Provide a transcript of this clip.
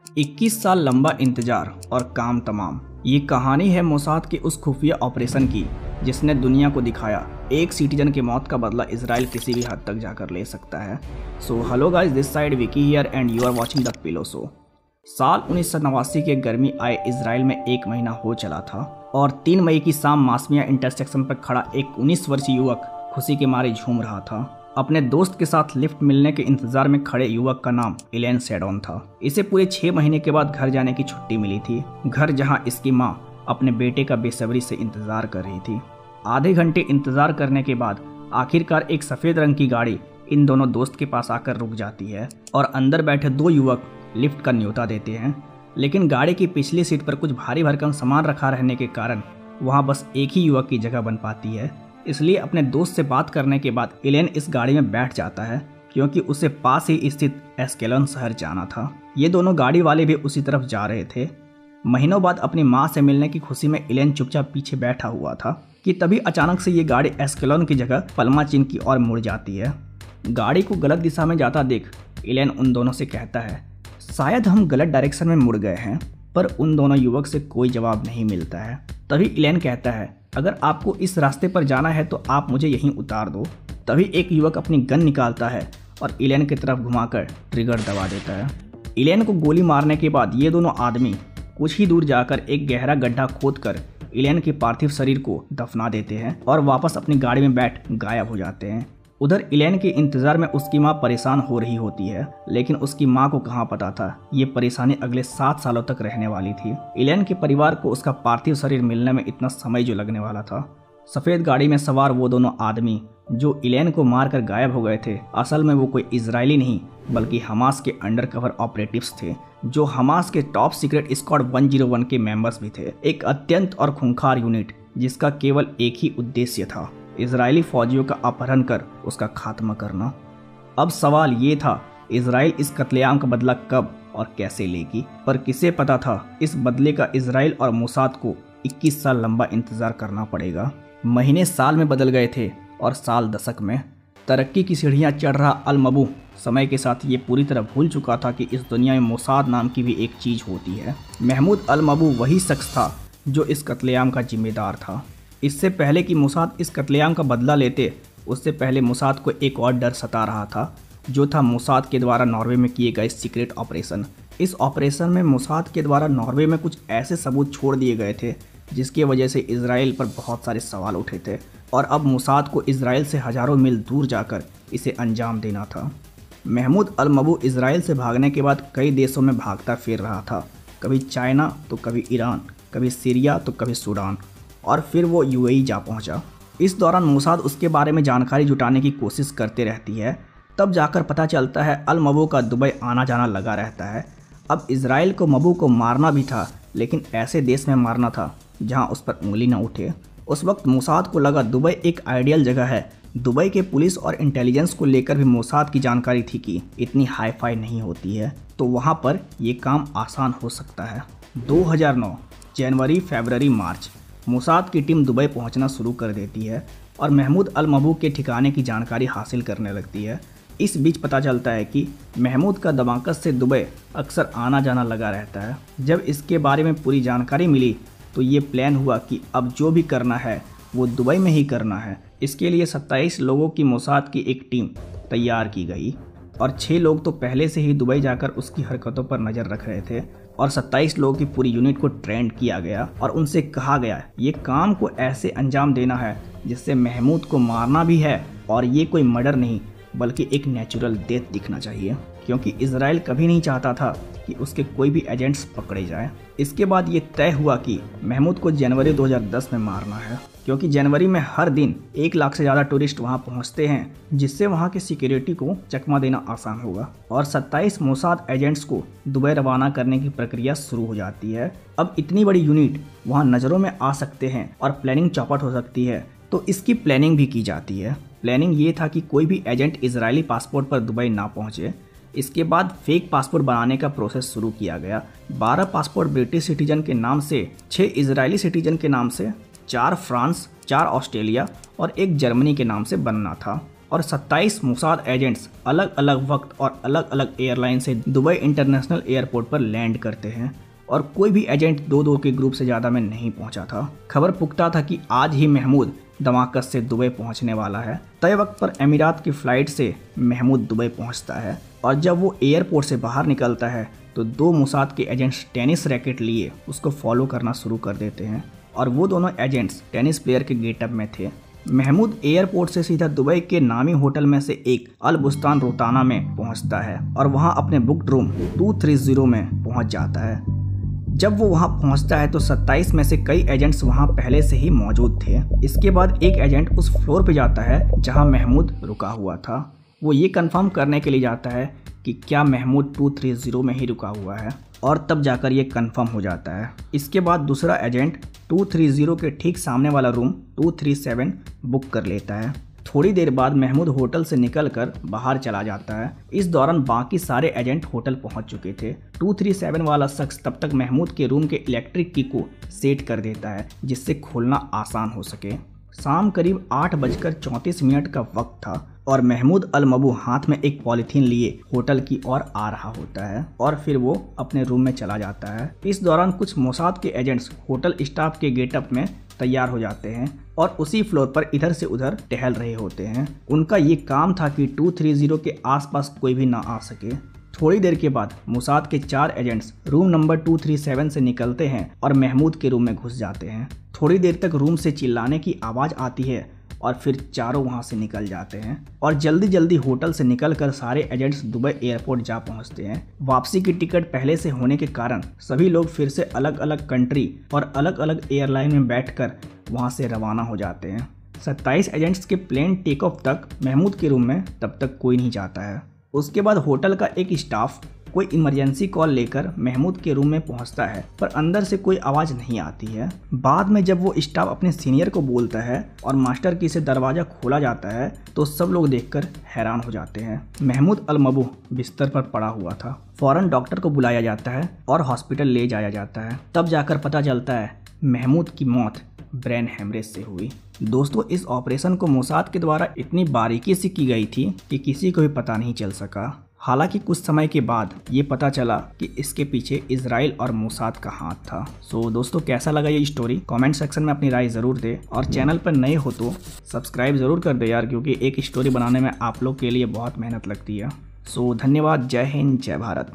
21 साल लंबा इंतजार और काम तमाम। ये कहानी है मोसाद के उस खुफिया ऑपरेशन की जिसने दुनिया को दिखाया एक सिटीजन की मौत का बदला इजराइल किसी भी हद तक जाकर ले सकता है। So hello guys, this side Vicky here and you are watching the pillow show. साल 1989 के गर्मी आए इजराइल में 1 महीना हो चला था और 3 मई की शाम मासमिया इंटरसेक्शन पर खड़ा एक 19 वर्षीय युवक खुशी के मारे झूम रहा था। अपने दोस्त के साथ लिफ्ट मिलने के इंतजार में खड़े युवक का नाम इलेन सेडोन था। इसे पूरे 6 महीने के बाद घर जाने की छुट्टी मिली थी, घर जहां इसकी मां अपने बेटे का बेसब्री से इंतजार कर रही थी। आधे घंटे इंतजार करने के बाद आखिरकार एक सफेद रंग की गाड़ी इन दोनों दोस्त के पास आकर रुक जाती है और अंदर बैठे 2 युवक लिफ्ट का न्योता देते हैं। लेकिन गाड़ी की पिछली सीट पर कुछ भारी भरकम सामान रखा रहने के कारण वहां बस एक ही युवक की जगह बन पाती है। इसलिए अपने दोस्त से बात करने के बाद इलेन इस गाड़ी में बैठ जाता है क्योंकि उसे पास ही स्थित एस्केलन शहर जाना था। ये दोनों गाड़ी वाले भी उसी तरफ जा रहे थे। महीनों बाद अपनी मां से मिलने की खुशी में इलेन चुपचाप पीछे बैठा हुआ था कि तभी अचानक से ये गाड़ी एस्केलन की जगह पल्मा चीन की ओर मुड़ जाती है। गाड़ी को गलत दिशा में जाता देख इलेन उन दोनों से कहता है, शायद हम गलत डायरेक्शन में मुड़ गए हैं, पर उन दोनों युवक से कोई जवाब नहीं मिलता है। तभी इलेन कहता है, अगर आपको इस रास्ते पर जाना है तो आप मुझे यहीं उतार दो। तभी एक युवक अपनी गन निकालता है और इलेन की तरफ घुमाकर ट्रिगर दबा देता है। इलेन को गोली मारने के बाद ये दोनों आदमी कुछ ही दूर जाकर एक गहरा गड्ढा खोदकर इलेन के पार्थिव शरीर को दफना देते हैं और वापस अपनी गाड़ी में बैठ गायब हो जाते हैं। उधर इलेन के इंतजार में उसकी मां परेशान हो रही होती है, लेकिन उसकी मां को कहां पता था ये परेशानी अगले 7 सालों तक रहने वाली थी। इलेन के परिवार को उसका पार्थिव शरीर मिलने में इतना समय जो लगने वाला था। सफेद गाड़ी में सवार वो दोनों आदमी जो इलेन को मारकर गायब हो गए थे, असल में वो कोई इजरायली नहीं बल्कि हमास के अंडरकवर ऑपरेटिव्स थे, जो हमास के टॉप सीक्रेट स्क्वाड 101 के मेंबर्स भी थे। एक अत्यंत और खूंखार यूनिट जिसका केवल एक ही उद्देश्य था, इजरायली फौजियों का अपहरण कर उसका खात्मा करना। अब सवाल ये था, इजराइल इस कत्लेआम का बदला कब और कैसे लेगी, पर किसे पता था इस बदले का इजराइल और मोसाद को 21 साल लंबा इंतजार करना पड़ेगा। महीने साल में बदल गए थे और साल दशक में। तरक्की की सीढ़ियां चढ़ रहा अल मबू समय के साथ ये पूरी तरह भूल चुका था कि इस दुनिया में मोसाद नाम की भी एक चीज होती है। महमूद अल मबू वही शख्स था जो इस कत्लेआम का जिम्मेदार था। इससे पहले कि मोसाद इस कत्लेआम का बदला लेते, उससे पहले मोसाद को एक और डर सता रहा था, जो था मोसाद के द्वारा नॉर्वे में किए गए सीक्रेट ऑपरेशन। इस ऑपरेशन में मोसाद के द्वारा नॉर्वे में कुछ ऐसे सबूत छोड़ दिए गए थे जिसकी वजह से इजराइल पर बहुत सारे सवाल उठे थे और अब मोसाद को इजराइल से हजारों मील दूर जाकर इसे अंजाम देना था। महमूद अल मबू इजराइल से भागने के बाद कई देशों में भागता फिर रहा था, कभी चाइना तो कभी ईरान, कभी सीरिया तो कभी सूडान, और फिर वो यूएई जा पहुंचा। इस दौरान मोसाद उसके बारे में जानकारी जुटाने की कोशिश करते रहती है। तब जाकर पता चलता है अल मबू का दुबई आना जाना लगा रहता है। अब इजराइल को मबू को मारना भी था, लेकिन ऐसे देश में मारना था जहां उस पर उंगली न उठे। उस वक्त मोसाद को लगा दुबई एक आइडियल जगह है। दुबई के पुलिस और इंटेलिजेंस को लेकर भी मोसाद की जानकारी थी कि इतनी हाई फाई नहीं होती है, तो वहां पर ये काम आसान हो सकता है। 2009 जनवरी, फरवरी, मार्च मोसाद की टीम दुबई पहुंचना शुरू कर देती है और महमूद अल मबू के ठिकाने की जानकारी हासिल करने लगती है। इस बीच पता चलता है कि महमूद का दमाकस से दुबई अक्सर आना जाना लगा रहता है। जब इसके बारे में पूरी जानकारी मिली तो ये प्लान हुआ कि अब जो भी करना है वो दुबई में ही करना है। इसके लिए 27 लोगों की मोसाद की एक टीम तैयार की गई और 6 लोग तो पहले से ही दुबई जाकर उसकी हरकतों पर नज़र रख रहे थे और 27 लोगों की पूरी यूनिट को ट्रेंड किया गया और उनसे कहा गया ये काम को ऐसे अंजाम देना है जिससे महमूद को मारना भी है और ये कोई मर्डर नहीं बल्कि एक नेचुरल डेथ दिखना चाहिए, क्योंकि इजराइल कभी नहीं चाहता था कि उसके कोई भी एजेंट्स पकड़े जाएं। इसके बाद ये तय हुआ कि महमूद को जनवरी 2010 में मारना है, क्योंकि जनवरी में हर दिन 1 लाख से ज़्यादा टूरिस्ट वहां पहुंचते हैं, जिससे वहां की सिक्योरिटी को चकमा देना आसान होगा। और 27 मोसाद एजेंट्स को दुबई रवाना करने की प्रक्रिया शुरू हो जाती है। अब इतनी बड़ी यूनिट वहाँ नज़रों में आ सकते हैं और प्लानिंग चौपट हो सकती है, तो इसकी प्लानिंग भी की जाती है। प्लानिंग ये था कि कोई भी एजेंट इजरायली पासपोर्ट पर दुबई ना पहुंचे। इसके बाद फेक पासपोर्ट बनाने का प्रोसेस शुरू किया गया। 12 पासपोर्ट ब्रिटिश सिटीजन के नाम से, 6 इजरायली सिटीजन के नाम से, 4 फ्रांस, 4 ऑस्ट्रेलिया और 1 जर्मनी के नाम से बनना था। और 27 मोसाद एजेंट्स अलग अलग वक्त और अलग अलग एयरलाइन से दुबई इंटरनेशनल एयरपोर्ट पर लैंड करते हैं और कोई भी एजेंट दो के ग्रुप से ज़्यादा में नहीं पहुंचा था। खबर पुख्ता था कि आज ही महमूद दमाकस से दुबई पहुंचने वाला है। तय वक्त पर अमीरात की फ़्लाइट से महमूद दुबई पहुंचता है और जब वो एयरपोर्ट से बाहर निकलता है तो 2 मोसाद के एजेंट्स टेनिस रैकेट लिए उसको फॉलो करना शुरू कर देते हैं और वो दोनों एजेंट्स टेनिस प्लेयर के गेटअप में थे। महमूद एयरपोर्ट से सीधा दुबई के नामी होटल में से एक अल बुस्तान रोताना में पहुंचता है और वहां अपने बुक्ड रूम 230 में पहुंच जाता है। जब वो वहां पहुंचता है तो 27 में से कई एजेंट्स वहां पहले से ही मौजूद थे। इसके बाद एक एजेंट उस फ्लोर पे जाता है जहां महमूद रुका हुआ था। वो ये कंफर्म करने के लिए जाता है कि क्या महमूद 230 में ही रुका हुआ है और तब जाकर ये कंफर्म हो जाता है। इसके बाद दूसरा एजेंट 230 के ठीक सामने वाला रूम 237 बुक कर लेता है। थोड़ी देर बाद महमूद होटल से निकलकर बाहर चला जाता है। इस दौरान बाकी सारे एजेंट होटल पहुंच चुके थे। 237 वाला शख्स तब तक महमूद के रूम के इलेक्ट्रिक की को सेट कर देता है जिससे खोलना आसान हो सके। शाम करीब 8:34 का वक्त था और महमूद अल मबू हाथ में एक पॉलीथीन लिए होटल की ओर आ रहा होता है और फिर वो अपने रूम में चला जाता है। इस दौरान कुछ मोसाद के एजेंट्स होटल स्टाफ के गेटअप में तैयार हो जाते हैं और उसी फ्लोर पर इधर से उधर टहल रहे होते हैं। उनका ये काम था कि 230 के आसपास कोई भी ना आ सके। थोड़ी देर के बाद मोसाद के 4 एजेंट्स रूम नंबर 237 से निकलते हैं और महमूद के रूम में घुस जाते हैं। थोड़ी देर तक रूम से चिल्लाने की आवाज़ आती है और फिर चारों वहां से निकल जाते हैं और जल्दी जल्दी होटल से निकलकर सारे एजेंट्स दुबई एयरपोर्ट जा पहुंचते हैं। वापसी की टिकट पहले से होने के कारण सभी लोग फिर से अलग अलग कंट्री और अलग अलग एयरलाइन में बैठकर वहां से रवाना हो जाते हैं। 27 एजेंट्स के प्लेन टेक ऑफ तक महमूद के रूम में तब तक कोई नहीं जाता है। उसके बाद होटल का एक स्टाफ कोई इमरजेंसी कॉल लेकर महमूद के रूम में पहुंचता है पर अंदर से कोई आवाज़ नहीं आती है। बाद में जब वो स्टाफ अपने सीनियर को बोलता है और मास्टर की से दरवाज़ा खोला जाता है तो सब लोग देखकर हैरान हो जाते हैं। महमूद अल मबू बिस्तर पर पड़ा हुआ था। फौरन डॉक्टर को बुलाया जाता है और हॉस्पिटल ले जाया जाता है। तब जाकर पता चलता है महमूद की मौत ब्रेन हेमरेज से हुई। दोस्तों, इस ऑपरेशन को मोसाद के द्वारा इतनी बारीकी से की गई थी कि किसी को भी पता नहीं चल सका। हालांकि कुछ समय के बाद ये पता चला कि इसके पीछे इजराइल और मोसाद का हाथ था। सो दोस्तों, कैसा लगा ये स्टोरी? कमेंट सेक्शन में अपनी राय ज़रूर दे और चैनल पर नए हो तो सब्सक्राइब ज़रूर कर दे यार, क्योंकि एक स्टोरी बनाने में आप लोग के लिए बहुत मेहनत लगती है। सो धन्यवाद। जय हिंद, जय भारत।